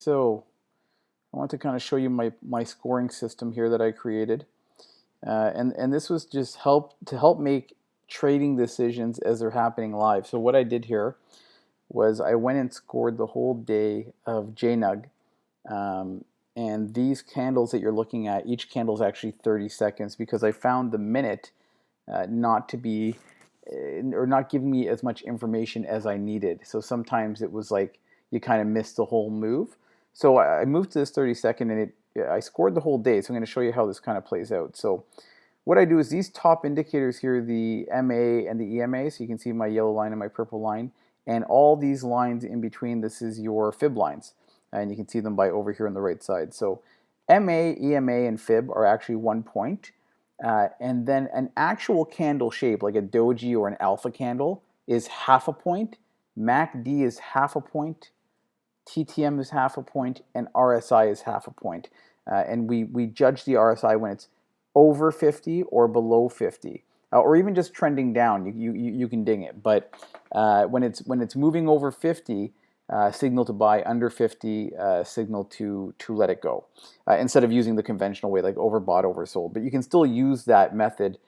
So I want to kind of show you my scoring system here that I created. And this was just to help make trading decisions as they're happening live. So what I did here was I went and scored the whole day of JNUG. And these candles that you're looking at, each candle is actually 30 seconds because I found the minute not to be, or not giving me as much information as I needed. So sometimes it was like you kind of missed the whole move. So I moved to this 30-second and I scored the whole day. So I'm going to show you how this kind of plays out. So what I do is these top indicators here, the MA and the EMA, so you can see my yellow line and my purple line, and all these lines in between, this is your fib lines. And you can see them by over here on the right side. So MA, EMA, and fib are actually 1 point. And then an actual candle shape, like a doji or an alpha candle, is half a point. MACD is half a point. TTM is half a point. And RSI is half a point. And we judge the RSI when it's over 50 or below 50. Or even just trending down, you can ding it. But when it's moving over 50, signal to buy, under 50, signal to let it go, instead of using the conventional way like overbought, oversold. But you can still use that method,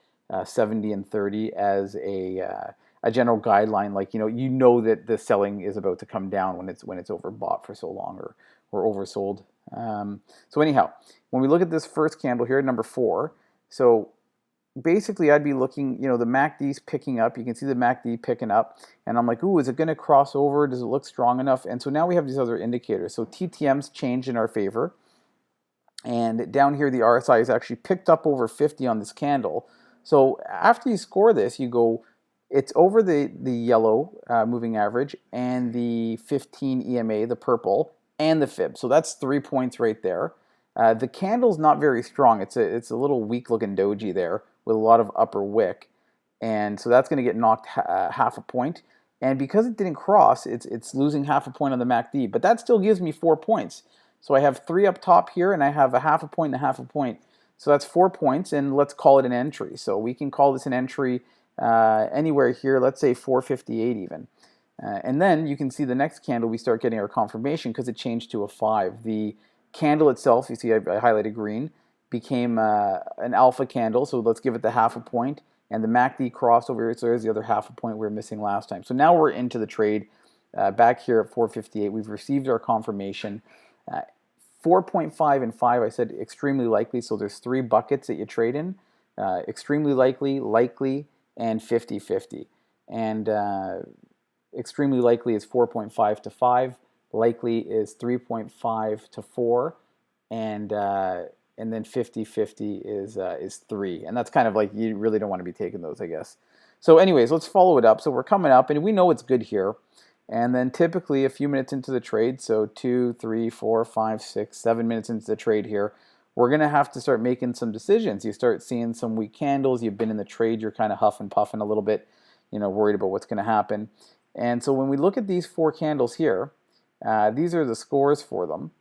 70 and 30, as a general guideline. Like you know that the selling is about to come down when it's overbought for so long or oversold. So anyhow, when we look at this first candle here, number 4, so basically I'd be looking, the MACD's picking up. You can see the MACD picking up, and I'm like, ooh, is it going to cross over? Does it look strong enough? And so now we have these other indicators. So TTM's changed in our favor, and down here the RSI is actually picked up over 50 on this candle. So after you score this, you go, it's over the yellow moving average and the 15 EMA, the purple, and the fib. So that's 3 points right there. The candle's not very strong. It's a little weak looking doji there with a lot of upper wick, and so that's going to get knocked half a point. And because it didn't cross, it's losing half a point on the MACD, but that still gives me 4 points. So I have 3 up top here, and I have a half a point and a half a point. So that's 4 points, and let's call it an entry. So we can call this an entry anywhere here, let's say 458 even. And then you can see the next candle, we start getting our confirmation because it changed to a 5. The candle itself, you see I highlighted green, became an alpha candle, so let's give it the half a point, and the MACD crossed over here, so there's the other half a point we were missing last time. So now we're into the trade back here at 458. We've received our confirmation. 4.5 and 5, I said extremely likely, so there's 3 buckets that you trade in, extremely likely, likely, and 50-50. And extremely likely is 4.5 to 5, likely is 3.5 to 4, and then 50-50 is 3. And that's kind of like, you really don't want to be taking those, I guess. So anyways, let's follow it up. So we're coming up, and we know it's good here. And then typically a few minutes into the trade, so 2, 3, 4, 5, 6, 7 minutes into the trade here, we're going to have to start making some decisions. You start seeing some weak candles. You've been in the trade. You're kind of huffing, puffing a little bit, worried about what's going to happen. And so when we look at these 4 candles here, these are the scores for them.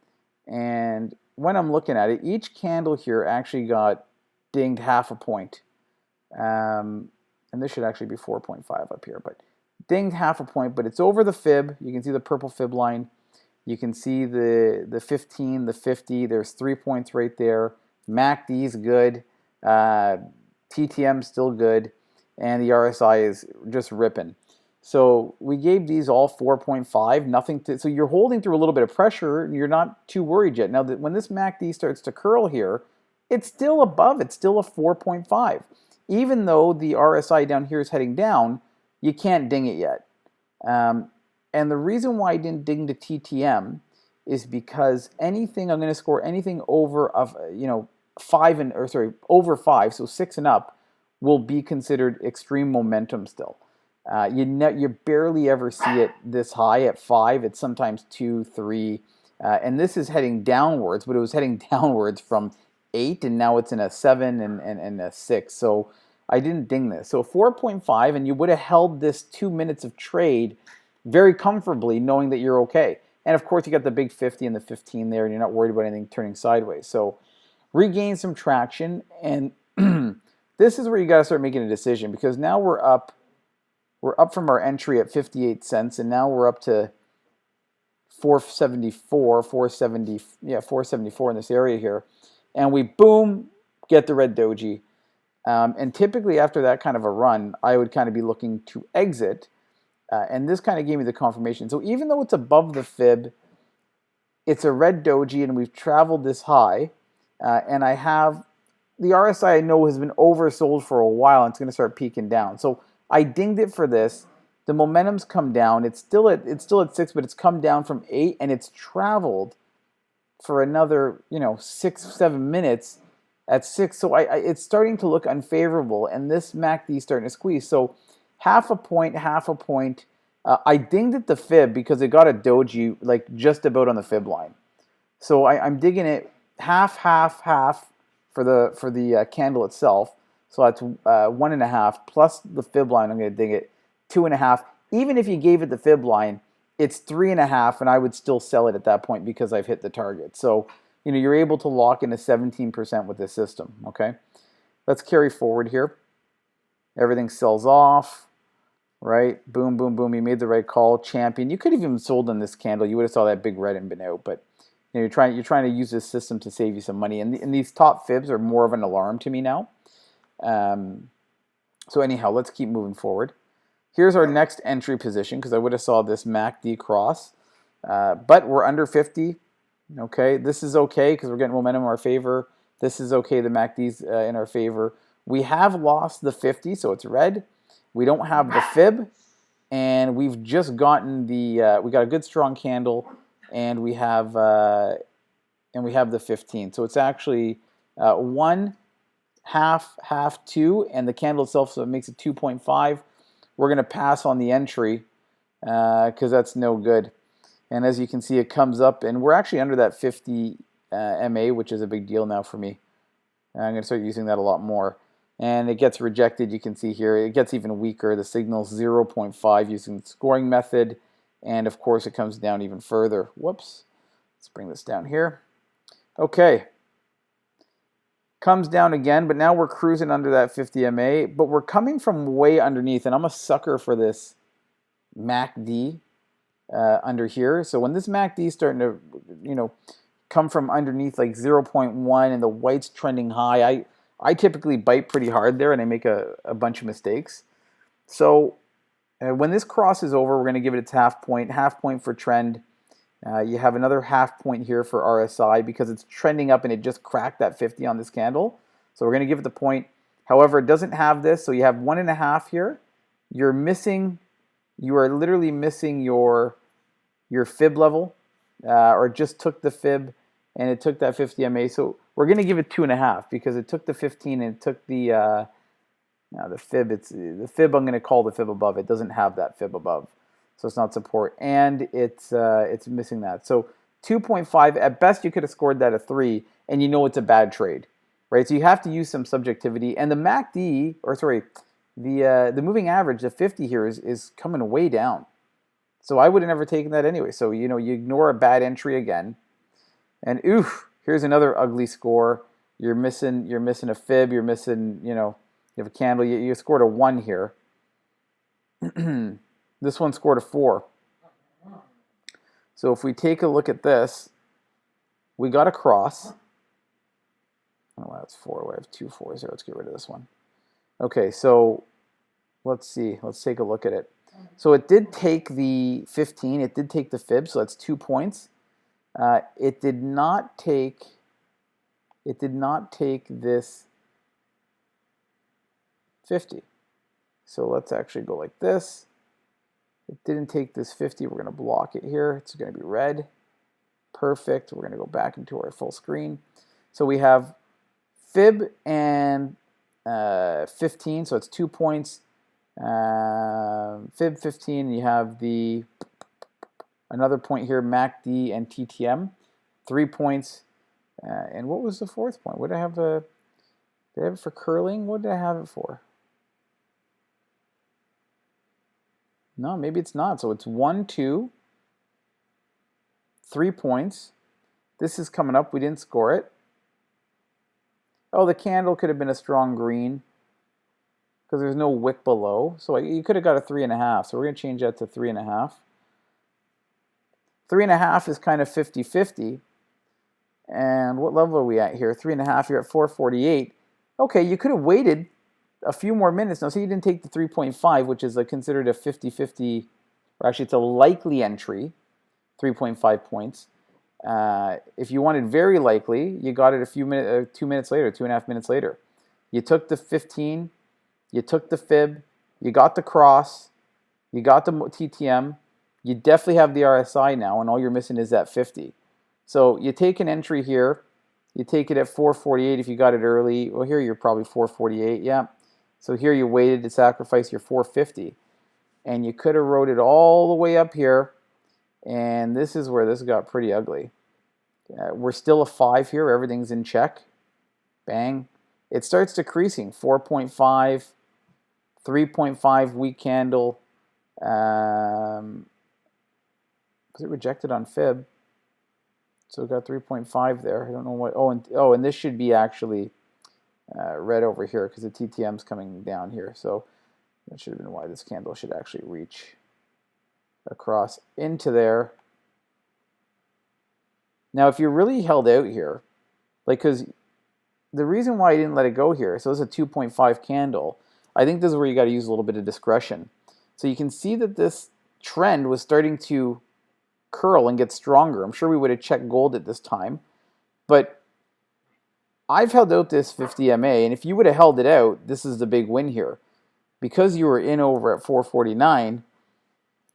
And when I'm looking at it, each candle here actually got dinged half a point. And this should actually be 4.5 up here, but dinged half a point, but it's over the fib. You can see the purple fib line. You can see the 15, the 50. There's 3 points right there. MACD's good. TTM's still good. And the RSI is just ripping. So we gave these all 4.5, nothing to, so you're holding through a little bit of pressure, and you're not too worried yet. Now, when this MACD starts to curl here, it's still above, it's still a 4.5. Even though the RSI down here is heading down, you can't ding it yet. And the reason why I didn't ding the TTM is because I'm going to score anything over over 5, so 6 and up, will be considered extreme momentum still. You barely ever see it this high at 5. It's sometimes 2, 3, and this is heading downwards, but it was heading downwards from 8, and now it's in a 7 and a 6. So I didn't ding this. So 4.5, and you would have held this 2 minutes of trade very comfortably, knowing that you're okay. And of course, you got the big 50 and the 15 there, and you're not worried about anything turning sideways. So regain some traction, and this is where you got to start making a decision, because now we're up from our entry at 58 cents, and now we're up to 474, 470, yeah, 474 in this area here, and we boom get the red doji. And typically after that kind of a run, I would kind of be looking to exit, and this kind of gave me the confirmation. So even though it's above the fib, it's a red doji, and we've traveled this high, and I have the RSI I know has been oversold for a while, and it's going to start peaking down. So I dinged it for this. The momentum's come down. It's still at 6, but it's come down from 8, and it's traveled for another 6-7 minutes at 6. So it's starting to look unfavorable, and this MACD is starting to squeeze. So half a point. I dinged at the fib because it got a doji like just about on the fib line. So I'm digging it half for the candle itself. So that's 1.5 plus the fib line. I'm going to dig it 2.5. Even if you gave it the fib line, it's 3.5, and I would still sell it at that point because I've hit the target. So you're able to lock in a 17% with this system. Okay, let's carry forward here. Everything sells off. Right, boom, boom, boom. You made the right call, champion. You could have even sold on this candle. You would have saw that big red and been out. But you're trying to use this system to save you some money. And these top fibs are more of an alarm to me now. So anyhow, let's keep moving forward. Here's our next entry position because I would have saw this MACD cross, but we're under 50. Okay, this is okay because we're getting momentum in our favor. This is okay. The MACD's in our favor. We have lost the 50, so it's red. We don't have the fib, and we've just gotten the. We got a good strong candle, and we have the 15. So it's actually 1 half 2, and the candle itself, so it makes it 2.5. We're gonna pass on the entry because that's no good. And as you can see, it comes up, and we're actually under that 50 MA, which is a big deal now for me. I'm gonna start using that a lot more. And it gets rejected. You can see here it gets even weaker. The signal's 0.5 using the scoring method, and of course it comes down even further. Whoops, let's bring this down here. Okay, comes down again, but now we're cruising under that 50 MA, but we're coming from way underneath, and I'm a sucker for this MACD under here. So when this MACD is starting to come from underneath like 0.1 and the white's trending high, I typically bite pretty hard there, and I make a bunch of mistakes. So when this crosses over, we're going to give it its half point for trend. You have another half point here for RSI because it's trending up, and it just cracked that 50 on this candle. So we're going to give it the point. However, it doesn't have this, so you have 1.5 here. You are literally missing your fib level, or just took the fib, and it took that 50 MA. So we're going to give it 2.5 because it took the 15 and it took the fib. It's the fib. I'm going to call the fib above. It doesn't have that fib above, so it's not support, and it's missing that. So 2.5 at best. You could have scored that a 3, and it's a bad trade, right? So you have to use some subjectivity. And the MACD, or sorry, the moving average, the 50 here is coming way down. So I would have never taken that anyway. So you ignore a bad entry again, and oof. Here's another ugly score. You're missing a fib. You're missing, you have a candle. You scored a 1 here. This one scored a 4. So if we take a look at this, we got a cross. Oh, that's 4. We have 2 4s here. Let's get rid of this one. Okay, so let's see. Let's take a look at it. So it did take the 15. It did take the fib. So that's 2 points. It did not take this 50. So let's actually go like this. It didn't take this 50. We're going to block it here. It's going to be red. Perfect. We're going to go back into our full screen. So we have fib and 15. So it's 2 points. Fib 15. You have another point here, MACD and TTM, 3 points. And what was the 4th point? What did I have? Did I have it for curling? What did I have it for? No, maybe it's not. So it's 1, 2, 3 points. This is coming up. We didn't score it. Oh, the candle could have been a strong green because there's no wick below. So you could have got a 3.5. So we're going to change that to 3.5. 3.5 is kind of 50-50. And what level are we at here? 3.5, you're at 448. Okay, you could have waited a few more minutes. Now, say you didn't take the 3.5, which is considered a 50-50, or actually it's a likely entry, 3.5 points. If you wanted very likely, you got it a few minutes, 2 minutes later, 2.5 minutes later. You took the 15, you took the fib, you got the cross, you got the TTM, you definitely have the RSI now, and all you're missing is that 50. So you take an entry here, you take it at 448 if you got it early. Well, here you're probably 448, yeah. So here you waited to sacrifice your 450. And you could have rode it all the way up here, and this is where this got pretty ugly. We're still a 5 here, everything's in check. Bang. It starts decreasing, 4.5, 3.5 weak candle. Was it rejected on fib? So we got 3.5 there. I don't know what. And this should be actually red over here because the TTM's coming down here. So that should have been why this candle should actually reach across into there. Now, if you're really held out here, because the reason why I didn't let it go here, so this is a 2.5 candle. I think this is where you got to use a little bit of discretion. So you can see that this trend was starting to curl and get stronger. I'm sure we would have checked gold at this time, but I've held out this 50 MA, and if you would have held it out, this is the big win here. Because you were in over at 449,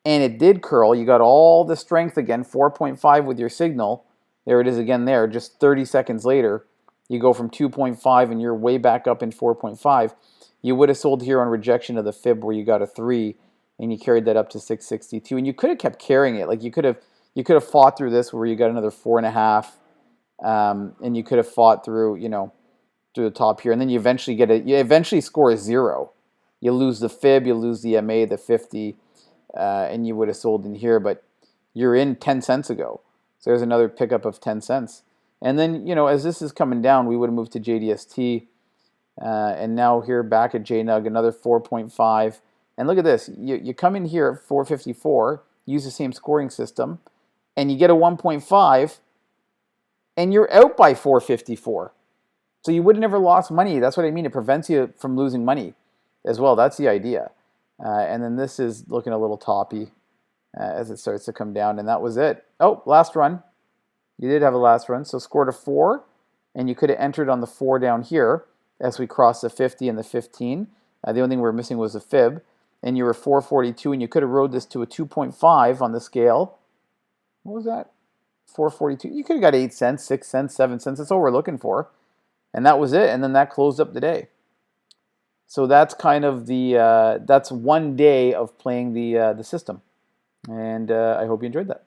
and it did curl, you got all the strength again, 4.5 with your signal. There it is again there. Just 30 seconds later, you go from 2.5 and you're way back up in 4.5. You would have sold here on rejection of the fib where you got a 3, and you carried that up to 662. And you could have kept carrying it. Like you could have fought through this where you got another 4.5, and you could have fought through, through the top here. And then you eventually you eventually score a 0. You lose the fib, you lose the MA, the 50, and you would have sold in here, but you're in 10 cents ago. So there's another pickup of 10 cents. And then, as this is coming down, we would have moved to JDST, and now here back at JNUG, another 4.5. And look at this. You come in here at 454, use the same scoring system, and you get a 1.5, and you're out by 454. So you would have never lost money. That's what I mean. It prevents you from losing money as well. That's the idea. And then this is looking a little toppy as it starts to come down, and that was it. Oh, last run. You did have a last run, so scored a 4, and you could have entered on the 4 down here as we crossed the 50 and the 15. The only thing we were missing was a fib, and you were 442, and you could have rode this to a 2.5 on the scale. What was that? 442. You could have got 8 cents, 6 cents, 7 cents. That's all we're looking for. And that was it, and then that closed up the day. So that's kind of that's one day of playing the system. And I hope you enjoyed that.